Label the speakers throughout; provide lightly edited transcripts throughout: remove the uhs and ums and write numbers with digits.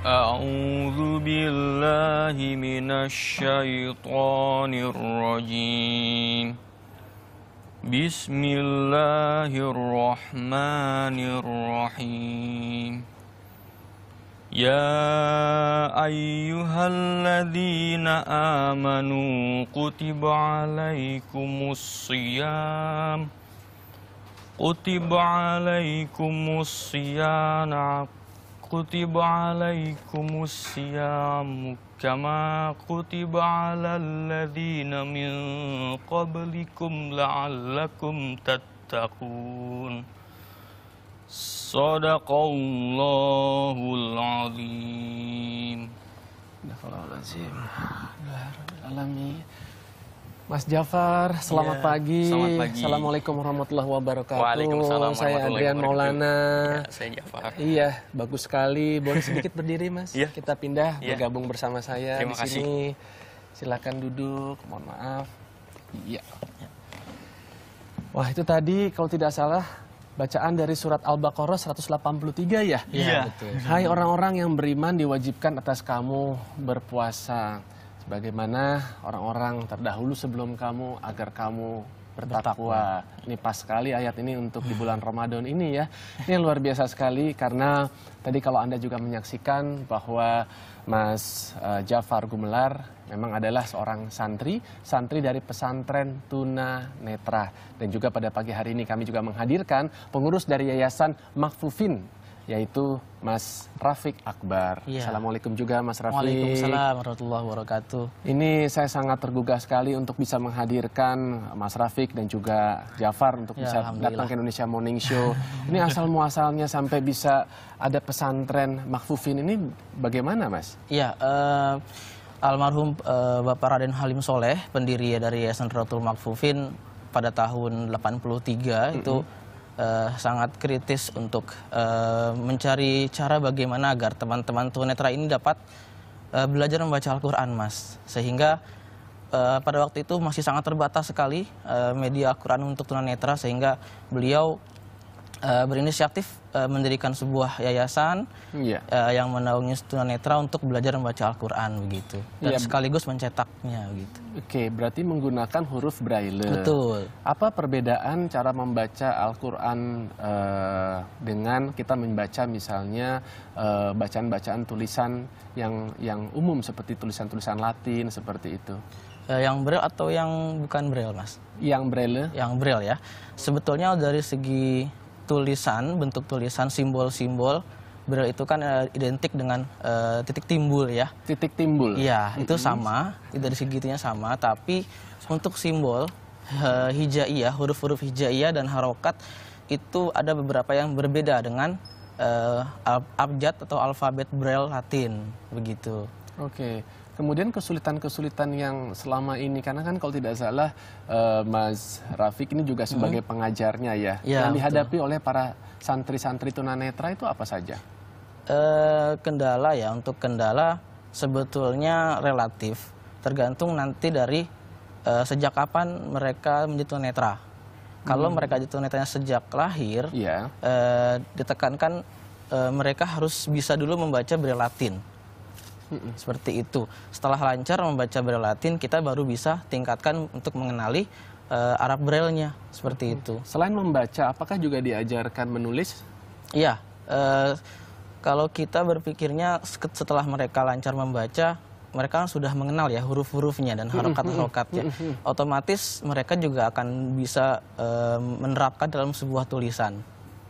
Speaker 1: أعوذ بالله من الشيطان الرجيم. بسم الله الرحمن الرحيم. يا أيها الذين آمنوا كتب عليكم الصيام كما كتب على الذين من قبلكم لعلكم تتقون. Sadaqallahul azim.
Speaker 2: Mas Jafar, selamat pagi.
Speaker 1: Selamat pagi.
Speaker 2: Assalamualaikum warahmatullahi wabarakatuh.
Speaker 1: Waalaikumsalam
Speaker 2: Saya Adrian Maulana.
Speaker 1: Ya, saya Jafar.
Speaker 2: Iya, bagus sekali. Boleh sedikit berdiri, Mas?
Speaker 1: Iya.
Speaker 2: Kita pindah
Speaker 1: Iya.
Speaker 2: bergabung bersama saya
Speaker 1: Terima
Speaker 2: di sini. Silakan duduk. Mohon maaf. Iya. Wah, itu tadi kalau tidak salah bacaan dari surat Al-Baqarah 183 ya?
Speaker 1: Iya.
Speaker 2: Betul. Hai orang-orang yang beriman, diwajibkan atas kamu berpuasa sebagaimana orang-orang terdahulu sebelum kamu agar kamu bertakwa. Ini pas sekali ayat ini untuk di bulan Ramadan ini ya. Ini luar biasa sekali karena tadi kalau Anda juga menyaksikan bahwa Mas Jafar Gumelar memang adalah seorang santri dari pesantren Tuna Netra. Dan juga pada pagi hari ini kami juga menghadirkan pengurus dari Yayasan Makfufin, yaitu Mas Rafiq Akbar.
Speaker 3: Iya.
Speaker 2: Assalamualaikum juga Mas Rafiq.
Speaker 3: Waalaikumsalam warahmatullahi wabarakatuh.
Speaker 2: Ini saya sangat tergugah sekali untuk bisa menghadirkan Mas Rafiq dan juga Jafar untuk
Speaker 3: Ya,
Speaker 2: bisa datang ke Indonesia Morning Show. Ini asal muasalnya sampai bisa ada pesantren Makfufin ini bagaimana, Mas?
Speaker 3: Iya, almarhum Bapak Raden Halim Soleh, pendiri dari Yayasan Ratul Makfufin pada tahun 83 itu sangat kritis untuk mencari cara bagaimana agar teman-teman tunanetra ini dapat belajar membaca Al-Quran, Mas. Sehingga pada waktu itu masih sangat terbatas sekali media Al-Quran untuk tunanetra, sehingga beliau berinisiatif mendirikan sebuah yayasan yang menaungi tunanetra untuk belajar membaca Al-Quran begitu, dan sekaligus mencetaknya gitu.
Speaker 2: Oke, berarti menggunakan huruf Braille.
Speaker 3: Betul.
Speaker 2: Apa perbedaan cara membaca Al-Quran dengan kita membaca misalnya bacaan-bacaan tulisan yang umum seperti tulisan-tulisan Latin seperti itu?
Speaker 3: Yang Braille atau yang bukan Braille, Mas?
Speaker 2: Yang Braille?
Speaker 3: Yang Braille ya. Sebetulnya dari segi tulisan, bentuk tulisan, simbol-simbol, Braille itu kan identik dengan titik timbul ya.
Speaker 2: Titik timbul?
Speaker 3: Iya, itu sama, dari segitunya sama, tapi untuk simbol hijaiyah, huruf-huruf hijaiyah dan harokat itu ada beberapa yang berbeda dengan abjad atau alfabet Braille Latin, begitu.
Speaker 2: Oke. Kemudian kesulitan-kesulitan yang selama ini, karena kan kalau tidak salah Mas Rafiq ini juga sebagai pengajarnya ya, yang dihadapi oleh para santri-santri tunanetra itu apa saja?
Speaker 3: Kendala ya, untuk kendala sebetulnya relatif, tergantung nanti dari sejak kapan mereka menjadi tunanetra. Kalau mereka jadi tunanetranya sejak lahir, ditekankan mereka harus bisa dulu membaca Braille Latin. Seperti itu. Setelah lancar membaca Braille Latin, kita baru bisa tingkatkan untuk mengenali Arab Braille-nya. Seperti itu.
Speaker 2: Selain membaca, apakah juga diajarkan menulis?
Speaker 3: Iya. Kalau kita berpikirnya setelah mereka lancar membaca, mereka sudah mengenal ya huruf-hurufnya dan harokat-harokatnya. Otomatis mereka juga akan bisa menerapkan dalam sebuah tulisan.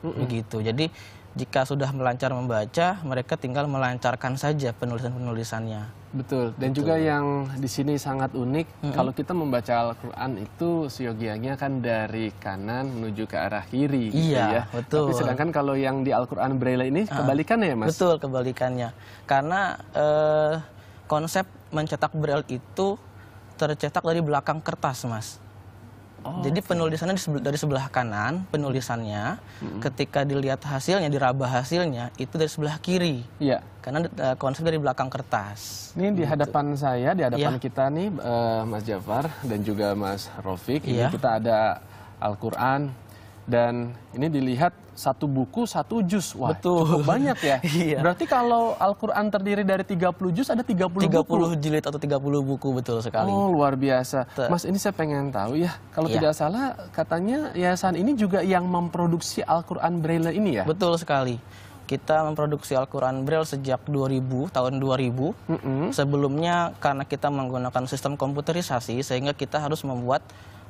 Speaker 3: Begitu. Jadi jika sudah melancar membaca, mereka tinggal melancarkan saja penulisan-penulisannya.
Speaker 2: Betul. Dan juga yang di sini sangat unik, kalau kita membaca Al-Quran itu siogianya kan dari kanan menuju ke arah kiri.
Speaker 3: Iya,
Speaker 2: gitu ya.
Speaker 3: betul.
Speaker 2: Tapi sedangkan kalau yang di Al-Quran Braille ini kebalikannya ya, Mas?
Speaker 3: Betul, kebalikannya. Karena konsep mencetak Braille itu tercetak dari belakang kertas, Mas. Jadi penulisannya dari sebelah kanan, penulisannya ketika dilihat hasilnya, diraba hasilnya, itu dari sebelah kiri.
Speaker 2: Iya.
Speaker 3: Karena konsep dari belakang kertas.
Speaker 2: Ini di hadapan saya, di hadapan kita nih, Mas Jafar dan juga Mas Rafiq. Ini kita ada Al-Quran. Dan ini dilihat satu buku, satu juz. Wah,
Speaker 3: Betul.
Speaker 2: cukup banyak ya.
Speaker 3: Iya.
Speaker 2: Berarti kalau Al-Quran terdiri dari 30 juz, ada 30 buku.
Speaker 3: 30 jilid atau 30 buku, betul sekali.
Speaker 2: Oh, luar biasa. Mas, ini saya pengen tahu ya. Kalau
Speaker 3: Iya.
Speaker 2: tidak salah, katanya yayasan ini juga yang memproduksi Al-Quran Braille ini ya?
Speaker 3: Betul sekali. Kita memproduksi Al-Quran Braille sejak tahun 2000. Sebelumnya karena kita menggunakan sistem komputerisasi, sehingga kita harus membuat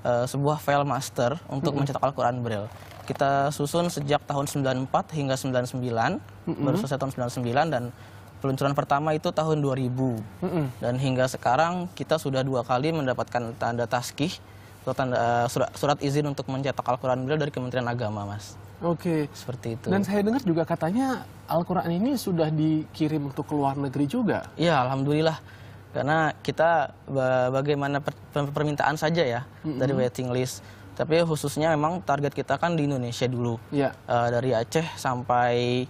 Speaker 3: sebuah file master untuk mencetak Al-Quran Braille. Kita susun sejak tahun 94 hingga 99, baru selesai tahun 99, dan peluncuran pertama itu tahun 2000. Dan hingga sekarang kita sudah 2 kali mendapatkan tanda taskih atau tanda surat izin untuk mencetak Al-Quran Braille dari Kementerian Agama, Mas.
Speaker 2: Oke.
Speaker 3: Seperti itu.
Speaker 2: Dan saya dengar juga katanya Al-Quran ini sudah dikirim untuk ke luar negeri juga.
Speaker 3: Iya, alhamdulillah. Karena kita bagaimana permintaan saja ya dari waiting list. Tapi khususnya memang target kita kan di Indonesia dulu.
Speaker 2: Iya.
Speaker 3: Dari Aceh sampai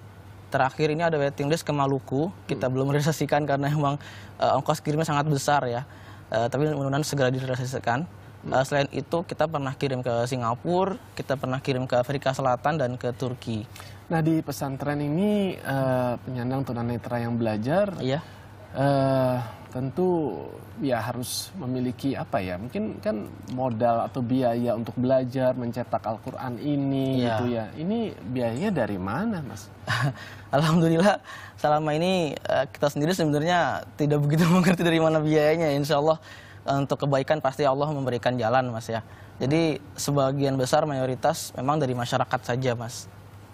Speaker 3: terakhir ini ada waiting list ke Maluku. Kita belum realisasikan karena memang ongkos kirimnya sangat besar ya. Tapi mudah-mudahan segera direalisasikan. Selain itu kita pernah kirim ke Singapura, kita pernah kirim ke Afrika Selatan dan ke Turki.
Speaker 2: Nah, di pesantren ini penyandang tunanetra yang belajar,
Speaker 3: Iya.
Speaker 2: tentu ya harus memiliki apa ya, mungkin kan modal atau biaya untuk belajar mencetak Al-Quran ini
Speaker 3: Iya.
Speaker 2: gitu ya. Ini biayanya dari mana, Mas?
Speaker 3: Alhamdulillah selama ini kita sendiri sebenarnya tidak begitu mengerti dari mana biayanya. Insya Allah untuk kebaikan pasti Allah memberikan jalan, Mas ya. Jadi sebagian besar mayoritas memang dari masyarakat saja, Mas.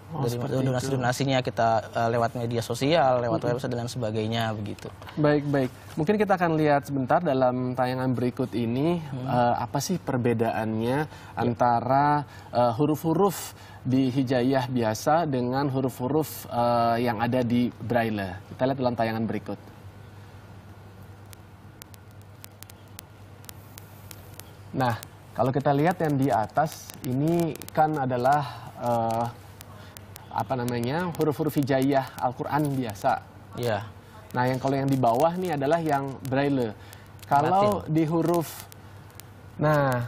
Speaker 2: Oh,
Speaker 3: Dari
Speaker 2: seperti
Speaker 3: donasi-donasinya kita lewat media sosial, lewat website dan sebagainya begitu.
Speaker 2: Baik. Mungkin kita akan lihat sebentar dalam tayangan berikut ini apa sih perbedaannya antara huruf-huruf di Hijaiyah biasa dengan huruf-huruf yang ada di Braille. Kita lihat dalam tayangan berikut. Nah, kalau kita lihat yang di atas ini kan adalah huruf-huruf Hijaiyah Al-Quran biasa.
Speaker 3: Iya.
Speaker 2: Nah, kalau yang di bawah nih adalah yang Braille. Kalau di huruf, nah,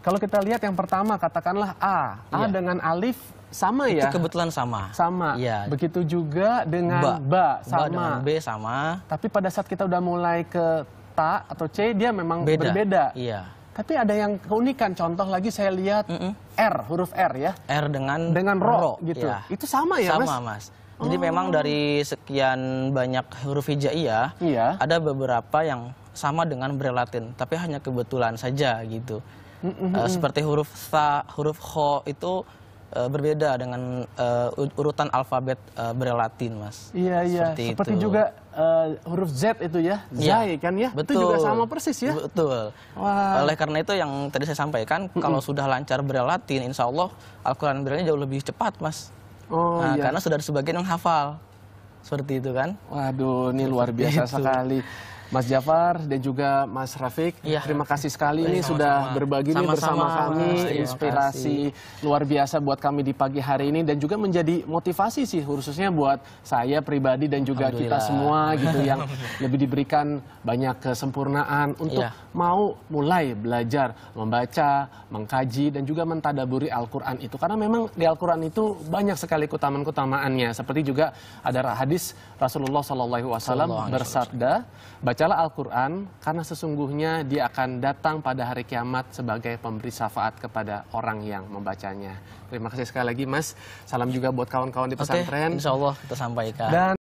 Speaker 2: kalau kita lihat yang pertama katakanlah A
Speaker 3: Iya.
Speaker 2: dengan alif sama ya?
Speaker 3: Itu kebetulan sama.
Speaker 2: Sama.
Speaker 3: Iya.
Speaker 2: Begitu juga dengan ba,
Speaker 3: Ba
Speaker 2: sama.
Speaker 3: dengan B sama.
Speaker 2: Tapi pada saat kita udah mulai ke ta atau C, dia memang berbeda.
Speaker 3: Iya.
Speaker 2: Tapi ada yang keunikan. Contoh lagi saya lihat R, huruf R ya.
Speaker 3: R dengan
Speaker 2: ro gitu.
Speaker 3: Iya.
Speaker 2: Itu sama ya, Mas?
Speaker 3: Sama, Mas. Jadi memang dari sekian banyak huruf hijaiyah,
Speaker 2: Iya.
Speaker 3: ada beberapa yang sama dengan Braille Latin, tapi hanya kebetulan saja gitu. Seperti huruf tha, huruf kho itu berbeda dengan urutan alfabet Braille Latin, Mas.
Speaker 2: Iya. Seperti
Speaker 3: itu.
Speaker 2: juga huruf Z itu ya, Zai kan ya?
Speaker 3: Betul.
Speaker 2: Itu juga sama persis ya?
Speaker 3: Betul.
Speaker 2: Wah.
Speaker 3: Oleh karena itu yang tadi saya sampaikan, kalau sudah lancar Braille Latin, insya Allah Al-Quran Braille-nya jauh lebih cepat, Mas.
Speaker 2: Oh
Speaker 3: Nah,
Speaker 2: iya.
Speaker 3: karena sudah ada sebagian yang hafal. Seperti itu kan?
Speaker 2: Waduh, ini luar biasa
Speaker 3: Itu.
Speaker 2: sekali. Mas Jafar dan juga Mas Rafiq,
Speaker 3: Iya.
Speaker 2: terima kasih sekali ini
Speaker 3: Sama-sama.
Speaker 2: sudah berbagi nih bersama
Speaker 3: Sama-sama,
Speaker 2: kami,
Speaker 3: Mas. Terima
Speaker 2: inspirasi luar biasa buat kami di pagi hari ini dan juga menjadi motivasi sih khususnya buat saya pribadi dan juga kita
Speaker 3: Alhamdulillah.
Speaker 2: semua gitu yang lebih diberikan banyak kesempurnaan untuk
Speaker 3: Iya.
Speaker 2: mau mulai belajar membaca, mengkaji dan juga mentadaburi Al-Quran itu karena memang di Al-Quran itu banyak sekali keutamaan-keutamaannya seperti juga ada hadis Rasulullah SAW bersabda, bacalah Al-Quran karena sesungguhnya dia akan datang pada hari kiamat sebagai pemberi syafaat kepada orang yang membacanya. Terima kasih sekali lagi, Mas. Salam juga buat kawan-kawan di pesantren.
Speaker 3: Insya Allah kita sampaikan.
Speaker 2: Dan